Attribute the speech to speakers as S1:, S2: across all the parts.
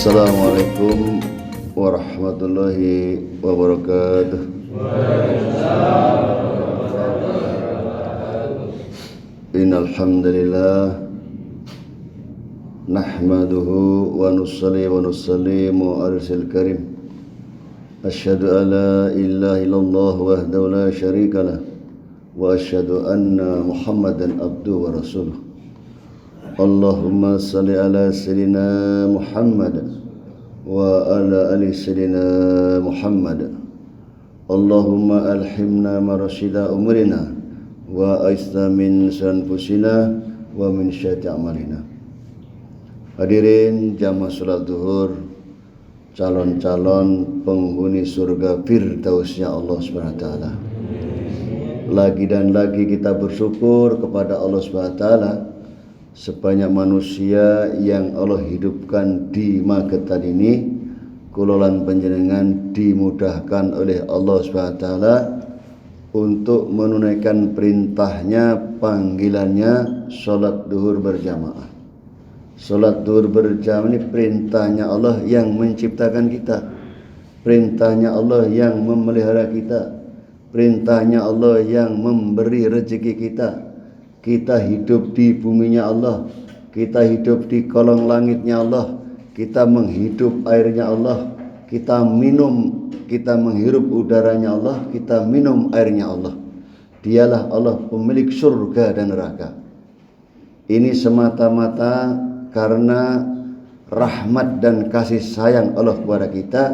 S1: Assalamualaikum warahmatullahi wabarakatuh. Innal hamdalillah nahmaduhu wa nusalli wa nusallimu ala rasulil karim. Asyhadu an la ilaha illallah wahdahu la syarikalah wa asyhadu anna Muhammadan abduhu wa rasuluh. Allahumma salli ala sayyidina Muhammad wa ala ali sayyidina Muhammad. Allahumma alhimna marashida umrina wa aisna min sanfusina wa min syai'ati amalina. Hadirin jamaah salat zuhur, calon-calon penghuni surga firdausnya Allah Subhanahu wa taala. Lagi dan lagi kita bersyukur kepada Allah Subhanahu wa taala sebanyak manusia yang Allah hidupkan di Magetan ini, kulolan panjenengan dimudahkan oleh Allah SWT untuk menunaikan perintahnya, panggilannya, sholat duhur berjamaah. Sholat duhur berjamaah ini perintahnya Allah yang menciptakan kita, perintahnya Allah yang memelihara kita, perintahnya Allah yang memberi rezeki kita. Kita hidup di buminya Allah, kita hidup di kolong langitnya Allah, kita menghidup airnya Allah, kita minum, kita menghirup udaranya Allah, kita minum airnya Allah. Dialah Allah pemilik surga dan neraka. Ini semata-mata karena rahmat dan kasih sayang Allah kepada kita,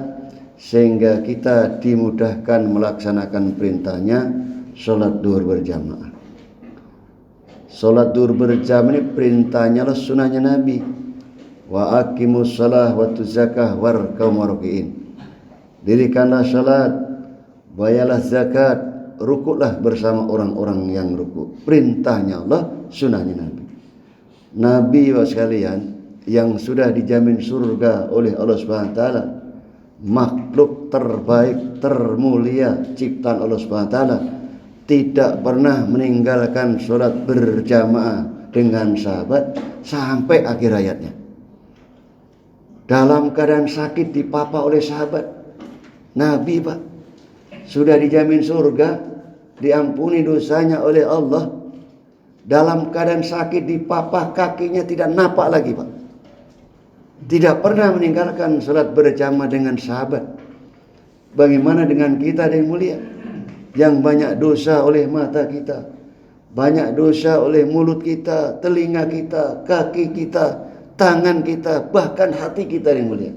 S1: sehingga kita dimudahkan melaksanakan perintahnya sholat duhur berjamaah. Salat duhur berjamaah ini perintahnya lah, sunahnya Nabi. Wa aqimus shalah wa tuzakah warka'u marukiin. Dirikanlah salat, bayalah zakat, rukuklah bersama orang-orang yang rukuk. Perintahnya Allah, sunahnya Nabi. Nabi wa sekalian yang sudah dijamin surga oleh Allah Subhanahu wa taala, makhluk terbaik, termulia ciptaan Allah Subhanahu wa taala, tidak pernah meninggalkan sholat berjamaah dengan sahabat sampai akhir hayatnya. Dalam keadaan sakit dipapa oleh sahabat Nabi, Pak, sudah dijamin surga, diampuni dosanya oleh Allah. Dalam keadaan sakit dipapa, kakinya tidak napak lagi, Pak. Tidak pernah meninggalkan sholat berjamaah dengan sahabat. Bagaimana dengan kita yang mulia, yang banyak dosa oleh mata kita, banyak dosa oleh mulut kita, telinga kita, kaki kita, tangan kita, bahkan hati kita yang mulia.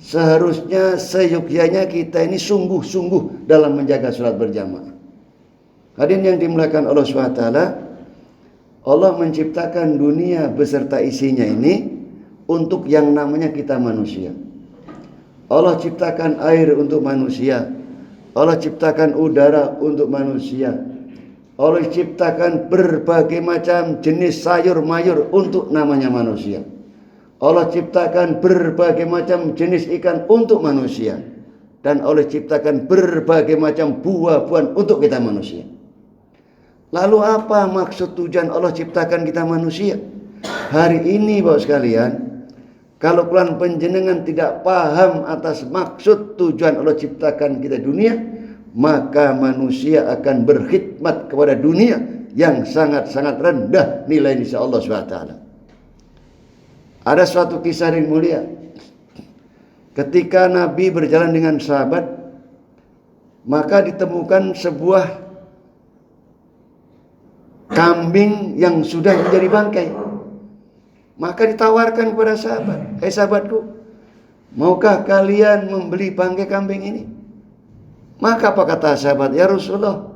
S1: Seharusnya seyogyanya kita ini sungguh-sungguh dalam menjaga sholat berjamaah. Hadirin yang dimuliakan Allah SWT, Allah menciptakan dunia beserta isinya ini untuk yang namanya kita manusia. Allah ciptakan air untuk manusia, Allah ciptakan udara untuk manusia, Allah ciptakan berbagai macam jenis sayur mayur untuk namanya manusia, Allah ciptakan berbagai macam jenis ikan untuk manusia, dan Allah ciptakan berbagai macam buah-buahan untuk kita manusia. Lalu apa maksud tujuan Allah ciptakan kita manusia? Hari ini Bapak sekalian, kalau kalian penjenengan tidak paham atas maksud tujuan Allah ciptakan kita dunia, maka manusia akan berkhidmat kepada dunia yang sangat-sangat rendah nilai di sisi Allah SWT. Ada suatu kisah yang mulia. Ketika Nabi berjalan dengan sahabat, maka ditemukan sebuah kambing yang sudah menjadi bangkai. Maka ditawarkan kepada sahabat, sahabatku, maukah kalian membeli bangkai kambing ini? Maka apa kata sahabat? Ya Rasulullah,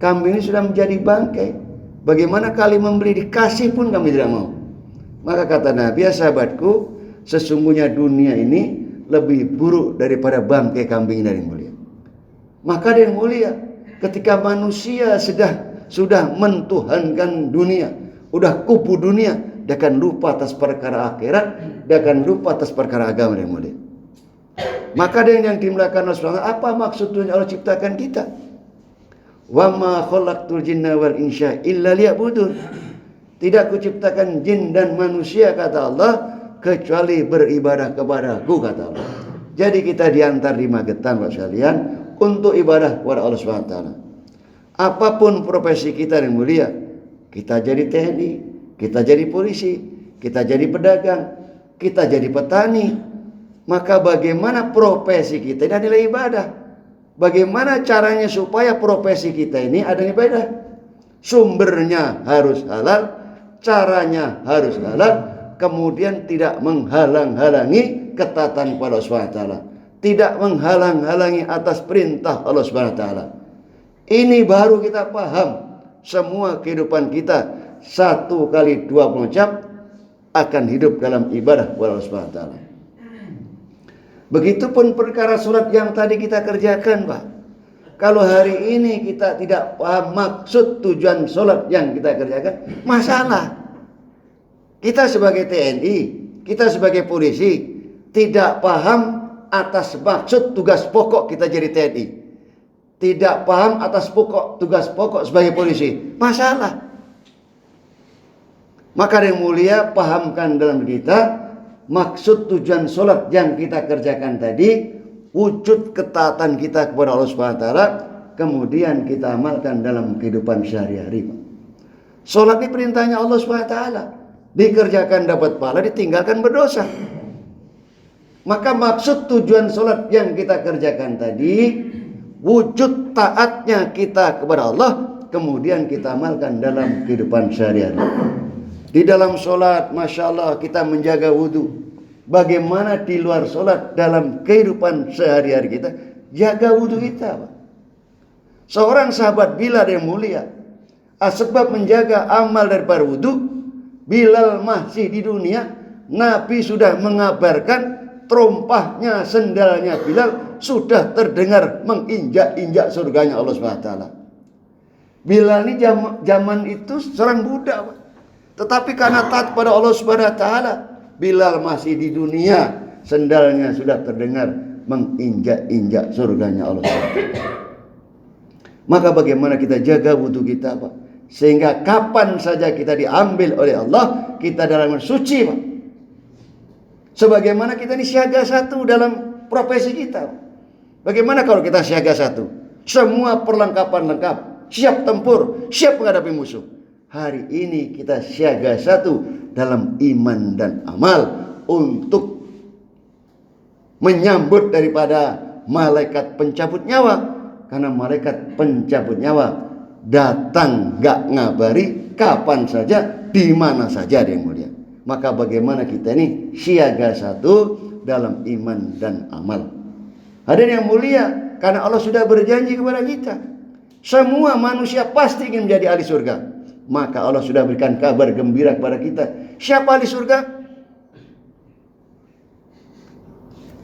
S1: kambing ini sudah menjadi bangkai, bagaimana kalian membeli? Dikasih pun kami tidak mau. Maka kata Nabi, ya sahabatku, sesungguhnya dunia ini lebih buruk daripada bangkai kambing dari mulia. Maka dari mulia, ketika manusia sudah mentuhankan dunia, udah kupu dunia, dia akan lupa atas perkara akhirat, dia akan lupa atas perkara agama yang mulia. Maka dengan yang dimuliakan Allah SWT, apa maksud Tuhan Allah ciptakan kita? Wa ma khalaqtul jinna wal insya illa liya'budun. Tidak kuciptakan jin dan manusia, kata Allah, kecuali beribadah kepadaku, kata Allah. Jadi kita diantar di magetan Pak sekalian untuk ibadah kepada Allah Subhanahu wa taala. Apapun profesi kita yang mulia, kita jadi TNI, kita jadi polisi, kita jadi pedagang, kita jadi petani, maka bagaimana profesi kita ini adalah ibadah? Bagaimana caranya supaya profesi kita ini adalah ibadah? Sumbernya harus halal, caranya harus halal, kemudian tidak menghalang-halangi ketaatan kepada Allah Subhanahu wa taala, tidak menghalang-halangi atas perintah Allah Subhanahu wa taala. Ini baru kita paham semua kehidupan kita 1 kali 24 jam akan hidup dalam ibadah kepada Allah Subhanahu wa taala. Begitupun perkara sholat yang tadi kita kerjakan, Pak. Kalau hari ini kita tidak paham maksud tujuan sholat yang kita kerjakan, masalah. Kita sebagai TNI, kita sebagai polisi, tidak paham atas maksud tugas pokok kita jadi TNI. Tidak paham atas tugas pokok sebagai polisi, masalah. Maka yang mulia, pahamkan dalam kita maksud tujuan sholat yang kita kerjakan tadi, wujud ketaatan kita kepada Allah Subhanahu wa taala, kemudian kita amalkan dalam kehidupan sehari-hari. Sholat ini perintahnya Allah Subhanahu wa taala, dikerjakan dapat pahala, ditinggalkan berdosa. Maka maksud tujuan sholat yang kita kerjakan tadi, wujud taatnya kita kepada Allah, kemudian kita amalkan dalam kehidupan sehari-hari. Di dalam sholat, Masya Allah, kita menjaga wudhu. Bagaimana di luar sholat dalam kehidupan sehari-hari kita, jaga wudhu kita, Pak. Seorang sahabat Bilal yang mulia, sebab menjaga amal daripada wudhu, Bilal masih di dunia, Nabi sudah mengabarkan terompahnya sendalnya Bilal sudah terdengar menginjak-injak surganya Allah Subhanahu wa taala. Bilal ini zaman itu seorang budak, Pak. Tetapi karena taat pada Allah Subhanahu wa taala, Bilal masih di dunia, sendalnya sudah terdengar menginjak-injak surganya Allah Subhanahu wa taala. Maka bagaimana kita jaga wudhu kita, Pak? Sehingga kapan saja kita diambil oleh Allah, kita dalam suci, Pak. Sebagaimana kita ini siaga satu dalam profesi kita. Bagaimana kalau kita siaga satu? Semua perlengkapan lengkap, siap tempur, siap menghadapi musuh. Hari ini kita siaga satu dalam iman dan amal untuk menyambut daripada malaikat pencabut nyawa. Karena malaikat pencabut nyawa datang gak ngabari kapan saja, di mana saja yang mulia. Maka bagaimana kita ini siaga satu dalam iman dan amal. Hadirin yang mulia, karena Allah sudah berjanji kepada kita, semua manusia pasti ingin menjadi ahli surga. Maka Allah sudah berikan kabar gembira kepada kita. Siapa ahli surga?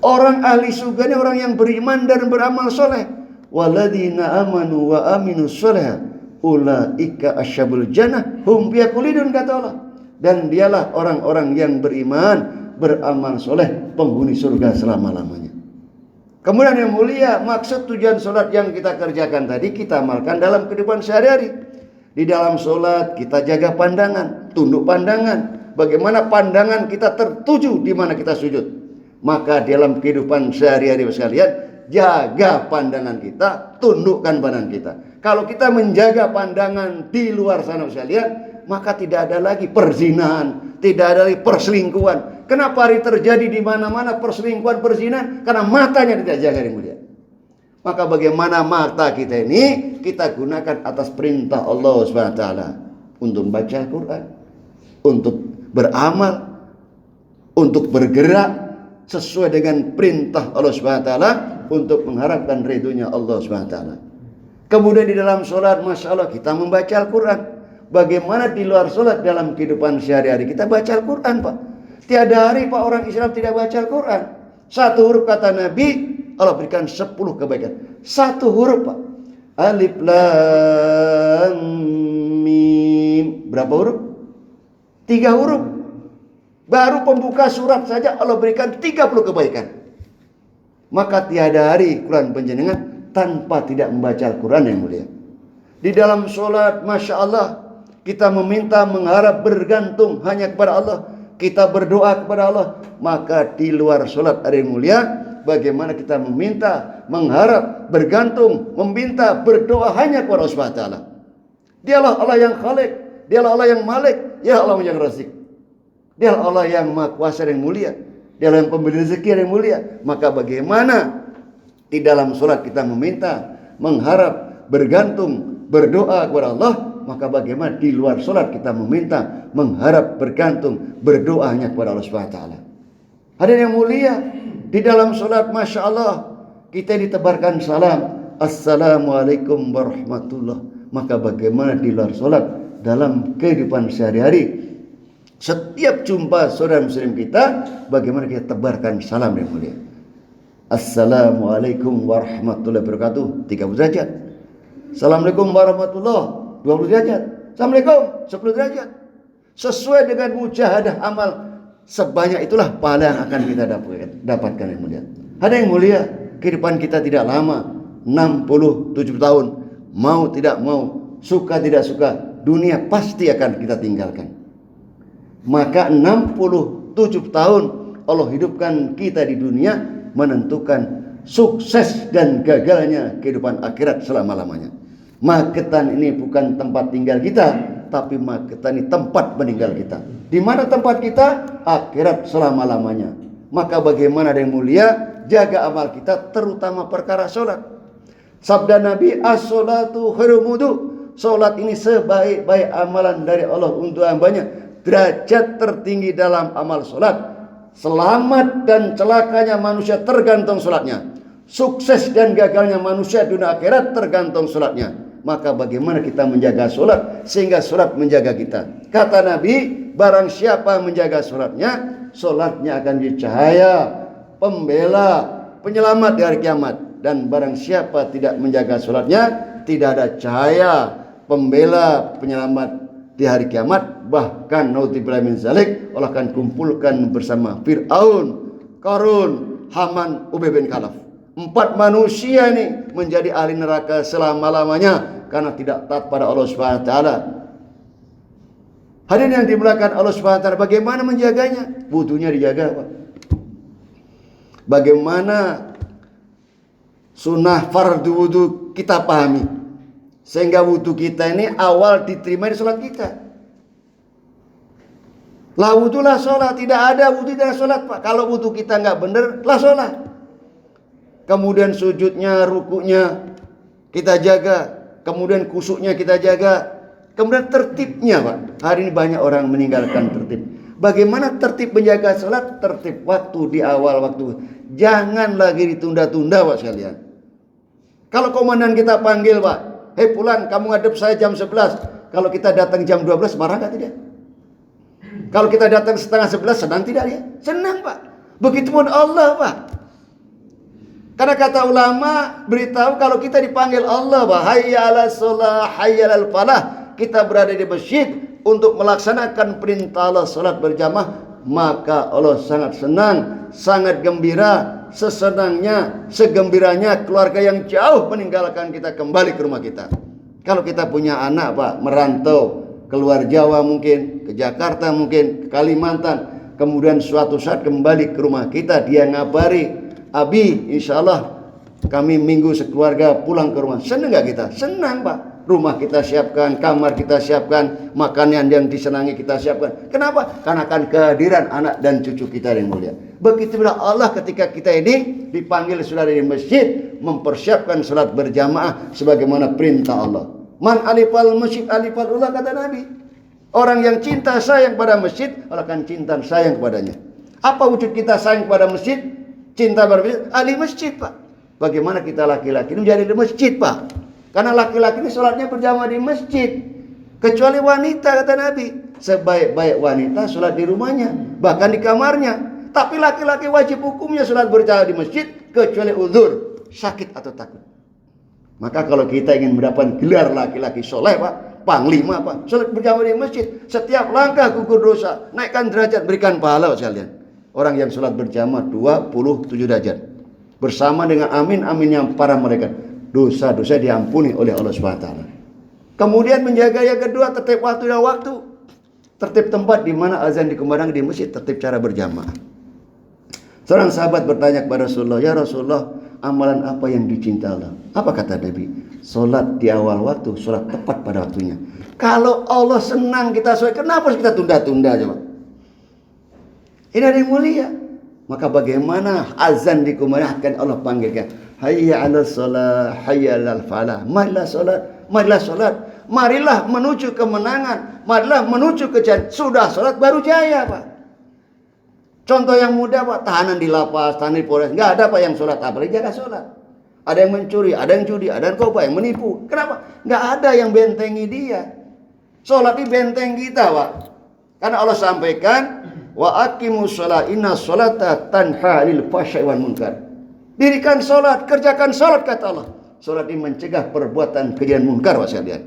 S1: Orang ahli surga ini orang yang beriman dan beramal soleh. Walladzina amanu wa aminus soleh ulaika asyabul jannah hum fiha khalidun, kata Allah. Dan dialah orang-orang yang beriman, beramal soleh, penghuni surga selama-lamanya. Kemudian yang mulia, maksud tujuan sholat yang kita kerjakan tadi, kita amalkan dalam kehidupan sehari-hari. Di dalam sholat kita jaga pandangan, tunduk pandangan. Bagaimana pandangan kita tertuju di mana kita sujud. Maka dalam kehidupan sehari-hari sekalian, jaga pandangan kita, tundukkan pandangan kita. Kalau kita menjaga pandangan di luar sana sekalian, maka tidak ada lagi perzinahan, tidak ada lagi perselingkuhan. Kenapa hari terjadi di mana-mana perselingkuhan, perzinahan? Karena matanya tidak jaga yang mulia. Maka bagaimana mata kita ini kita gunakan atas perintah Allah Subhanahu wa taala untuk membaca Al-Qur'an, untuk beramal, untuk bergerak sesuai dengan perintah Allah Subhanahu wa taala, untuk mengharapkan ridhonya Allah Subhanahu wa taala. Kemudian di dalam sholat, Masya Allah, kita membaca Al-Quran. Bagaimana di luar sholat dalam kehidupan sehari-hari kita baca Al-Quran, Pak. Tiada hari, Pak, orang Islam tidak baca Al-Quran. Satu huruf kata Nabi, Allah berikan 10 kebaikan. Satu huruf, Pak. Alif Lam Mim. Berapa huruf? 3 huruf. Baru pembuka surat saja Allah berikan 30 kebaikan. Maka tiada hari Quran panjenengan tanpa tidak membaca Al-Quran yang mulia. Di dalam sholat, Masya Allah, kita meminta, mengharap, bergantung hanya kepada Allah. kita berdoa kepada Allah, maka di luar solat ada yang mulia. Bagaimana kita meminta, mengharap, bergantung, meminta, berdoa hanya kepada Allah SWT. Dialah Allah yang Khalik, Dialah Allah yang Malik, ya Allah yang Razik. Dialah Allah yang Maha Kuasa yang mulia, Dialah yang pemberi rezeki yang mulia. Maka bagaimana di dalam solat kita meminta, mengharap, bergantung, berdoa kepada Allah, maka bagaimana di luar solat kita meminta, mengharap, bergantung, berdoa hanya kepada Allah SWT. Hadirin yang mulia, di dalam solat Masya Allah kita ditebarkan salam, Assalamualaikum warahmatullah. Maka bagaimana di luar solat, dalam kehidupan sehari-hari, setiap jumpa saudara muslim kita, bagaimana kita tebarkan salam yang mulia. Assalamualaikum warahmatullahi wabarakatuh 30 derajat. Assalamualaikum warahmatullahi 20 derajat. Assalamualaikum 10 derajat. Sesuai dengan mujahadah amal, sebanyak itulah pahala yang akan kita dapatkan yang mulia. Ada yang mulia, kehidupan kita tidak lama, 67 tahun. Mau tidak mau, suka tidak suka, dunia pasti akan kita tinggalkan. Maka 67 tahun Allah hidupkan kita di dunia, menentukan sukses dan gagalnya kehidupan akhirat selama-lamanya. Magetan ini bukan tempat tinggal kita, tapi Magetan ini tempat meninggal kita. Di mana tempat kita? Akhirat selama-lamanya. Maka bagaimana ada yang mulia, jaga amal kita, terutama perkara solat. Sabda Nabi, as-salatu khairul wudu. Solat ini sebaik-baik amalan dari Allah untuk hambanya. Derajat tertinggi dalam amal solat. Selamat dan celakanya manusia tergantung solatnya. Sukses dan gagalnya manusia dunia akhirat tergantung solatnya. Maka bagaimana kita menjaga solat sehingga solat menjaga kita. Kata Nabi, barang siapa menjaga solatnya, solatnya akan jadi cahaya, pembela, penyelamat di hari kiamat. Dan barang siapa tidak menjaga solatnya, tidak ada cahaya, pembela, penyelamat di hari kiamat. Bahkan naudzubillah min zalik, Allah akan kumpulkan bersama Fir'aun, Qarun, Haman, Ubay bin Khalaf. 4 manusia ini menjadi ahli neraka selama-lamanya karena tidak taat pada Allah SWT. Hadirin yang dimuliakan Allah SWT, bagaimana menjaganya? Wudunya dijaga, Pak. Bagaimana sunnah fardu wudu kita pahami, sehingga wudu kita ini awal diterima di sholat kita. Lah wudu lah sholat, tidak ada wudu tidak sholat, Pak. Kalau wudu kita nggak benar, lah sholat. Kemudian sujudnya, rukuknya kita jaga, kemudian kusuknya kita jaga, kemudian tertibnya, Pak. Hari ini banyak orang meninggalkan tertib. Bagaimana tertib menjaga sholat? Tertib waktu di awal waktu, jangan lagi ditunda-tunda, Pak sekalian. Kalau komandan kita panggil, Pak, hei pulang, kamu ngadep saya jam 11. Kalau kita datang jam 12, marah nggak tidak? Kalau kita datang setengah 11, senang tidak dia? Senang, Pak. Begitupun Allah, Pak. Karena kata ulama beritahu kalau kita dipanggil Allah, Pak, hayya ala sholah, hayya ala falah, kita berada di masjid untuk melaksanakan perintah Allah salat berjamaah, maka Allah sangat senang, sangat gembira, sesenangnya, segembiranya keluarga yang jauh meninggalkan kita kembali ke rumah kita. Kalau kita punya anak, Pak, merantau keluar Jawa mungkin, ke Jakarta mungkin, ke Kalimantan, kemudian suatu saat kembali ke rumah kita, dia ngabari, Abi, insya Allah kami minggu sekeluarga pulang ke rumah. Senang gak kita? Senang, Pak. Rumah kita siapkan, kamar kita siapkan, makanan yang disenangi kita siapkan. Kenapa? Karena akan kehadiran anak dan cucu kita yang mulia. Begitulah Allah ketika kita ini dipanggil sudah di masjid, mempersiapkan salat berjamaah sebagaimana perintah Allah. Man alifal masjid alifal Allah, kata Nabi. Orang yang cinta sayang pada masjid, Allah akan cinta sayang kepadanya. Apa wujud kita sayang kepada masjid? Cinta pada masjid, ahli masjid, Pak. Bagaimana kita laki-laki ini menjadi di masjid, Pak? Karena laki-laki ini sholatnya berjamaah di masjid. Kecuali wanita, kata Nabi. Sebaik-baik wanita sholat di rumahnya, bahkan di kamarnya. Tapi laki-laki wajib hukumnya sholat berjamaah di masjid, kecuali uzur, sakit atau takut. Maka kalau kita ingin mendapatkan gelar laki-laki soleh, Pak, panglima, Pak, sholat berjamaah di masjid, setiap langkah gugur dosa, naikkan derajat, berikan pahala, sekalian. Orang yang sholat berjamaah 27 derajat. Bersama dengan amin-amin yang para malaikat. Dosa-dosa diampuni oleh Allah SWT. Kemudian menjaga yang kedua, tertib waktu dan waktu. Tertib tempat di mana azan dikumandangkan di masjid, tertib cara berjamaah. Seorang sahabat bertanya kepada Rasulullah, "Ya Rasulullah, amalan apa yang dicintai Allah?" Apa kata Nabi? Solat di awal waktu, solat tepat pada waktunya. Kalau Allah senang kita solat, kenapa harus kita tunda-tunda coba? Ini ada yang mulia. Maka bagaimana azan dikumandangkan Allah panggilkan, hayya 'alas shalah, hayya 'alal falah. Marilah solat, marilah solat. Marilah menuju kemenangan, marilah menuju kejalan. Sudah solat baru jaya, Pak. Contoh yang mudah, Pak, tahanan di lapas, tahanan di polres, nggak ada Pak yang sholat, apalagi jaga sholat. Ada yang mencuri, ada yang judi, ada yang narkoba, yang menipu. Kenapa? Nggak ada yang bentengi dia. Sholat ini benteng kita, Pak. Karena Allah sampaikan, wa aqimus sholat, inna sholata tanha lil fahsya'i wal munkar. Dirikan sholat, kerjakan sholat, kata Allah. Sholat ini mencegah perbuatan keji dan munkar, Pak sekalian.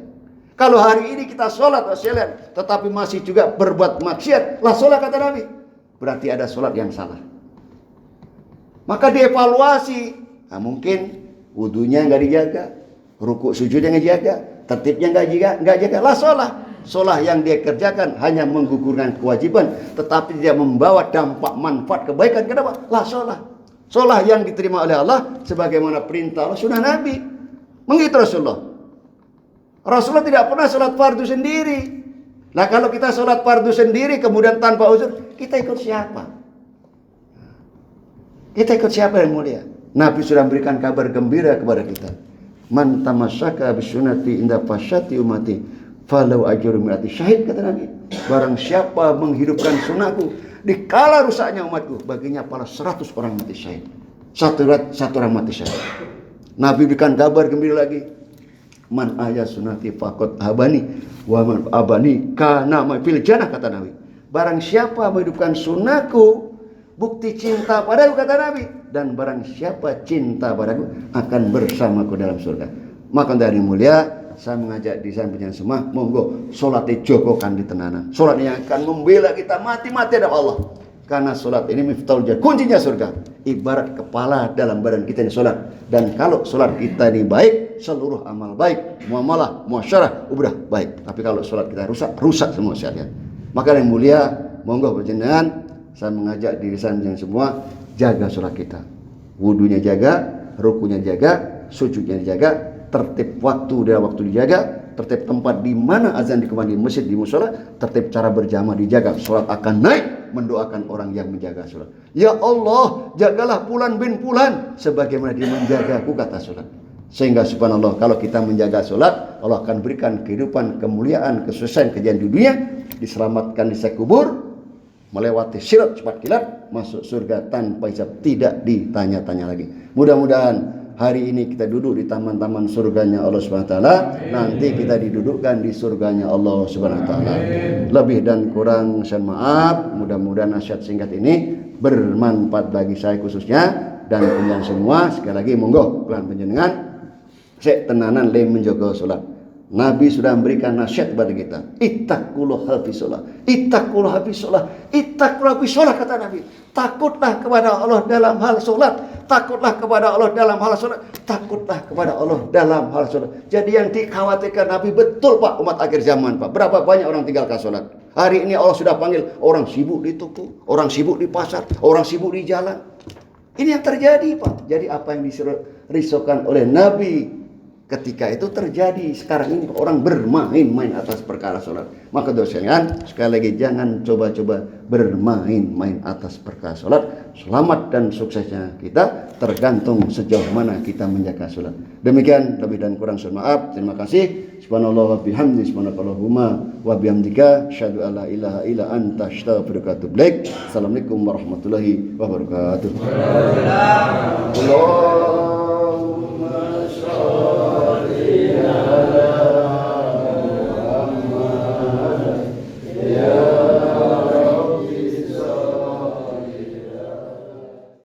S1: Kalau hari ini kita sholat, Pak sekalian, tetapi masih juga berbuat maksiat, lah sholat, kata Nabi. Berarti ada sholat yang salah. Maka dievaluasi. Nah, mungkin wudunya nggak dijaga, rukuk sujudnya nggak dijaga, tertibnya nggak jaga. Lah sholat. Sholat yang dia kerjakan hanya menggugurkan kewajiban, tetapi tidak membawa dampak manfaat kebaikan. Kenapa? Lah sholat. Sholat yang diterima oleh Allah sebagaimana perintah Allah, sunnah Nabi. Mengitu Rasulullah. Rasulullah tidak pernah sholat fardu sendiri. Nah, kalau kita sholat fardu sendiri kemudian tanpa uzur, kita ikut siapa? Kita ikut siapa yang mulia? Nabi sudah memberikan kabar gembira kepada kita. Man tamassaka bisunnati inda fasyati umati falau ajru mi'ati syahid, kata Nabi. Barang siapa menghidupkan sunnahku di kala rusaknya umatku, baginya pahala 100 orang mati syahid. Satu orang mati syahid. Nabi berikan kabar gembira lagi. Man ahya sunnati faqad abani wa man abani kana ma fil jannah, kata Nabi. Barang siapa menghidupkan sunnahku, bukti cinta padaku, kata Nabi, dan barang siapa cinta padaku akan bersamaku dalam surga. Maka dari mulia, saya mengajak di sana penjelasan semua, monggo salat dijogokan di tenanan. Salat yang akan membela kita mati-mati ada Allah. Karena salat ini miftahul jannah, kuncinya surga. Ibarat kepala dalam badan kita ini salat. Dan kalau salat kita ini baik, seluruh amal baik, muamalah, muasyarah, ubrah baik. Tapi kalau salat kita rusak semua sekalian. Maka yang mulia, monggo berjenengan, saya mengajak diri saya semua, jaga salat kita. Wudunya jaga, rukunya jaga, sujudnya dijaga, tertib waktu dan waktu dijaga, tertib tempat di mana azan dikumandangkan, di masjid, di mushola, tertib cara berjamaah dijaga. Salat akan naik, mendoakan orang yang menjaga salat. Ya Allah, jagalah Fulan bin Fulan sebagaimana dia menjagaku, kata salat. Sehingga subhanallah, kalau kita menjaga salat, Allah akan berikan kehidupan, kemuliaan, kesuksesan, kejayaan di dunia, diselamatkan di kubur, melewati sirat cepat kilat, masuk surga tanpa hisab, tidak ditanya-tanya lagi. Mudah-mudahan hari ini kita duduk di taman-taman surganya Allah Subhanahu wa taala, nanti kita didudukkan di surganya Allah Subhanahu wa taala. Lebih dan kurang saya maaf, mudah-mudahan nasihat singkat ini bermanfaat bagi saya khususnya dan kalian semua. Sekali lagi monggo kelan panjenengan sek tenanan le menjaga salat. Nabi sudah memberikan nasihat kepada kita. Ittaqullah hafiz shalah. Ittaqullah hafiz shalah. Ittaqullah hafiz shalah, kata Nabi. Takutlah kepada Allah dalam hal salat. Takutlah kepada Allah dalam hal salat. Takutlah kepada Allah dalam hal salat. Jadi yang dikhawatirkan Nabi betul, Pak, umat akhir zaman, Pak. Berapa banyak orang tinggalkan salat. Hari ini Allah sudah panggil orang sibuk di toko, orang sibuk di pasar, orang sibuk di jalan. Ini yang terjadi, Pak. Jadi apa yang dirisaukan oleh Nabi ketika itu terjadi. Sekarang ini orang bermain-main atas perkara sholat. Maka dosengan, sekali lagi jangan coba-coba bermain-main atas perkara sholat. Selamat dan suksesnya kita tergantung sejauh mana kita menjaga sholat. Demikian, lebih dan kurang mohon maaf. Terima kasih. Subhanallah wa bihamdi, subhanakallahumma wa bihamdika, asyhadu an la ilaha illa anta, astaghfiruka wa atubu ilaik. Assalamualaikum warahmatullahi wabarakatuh.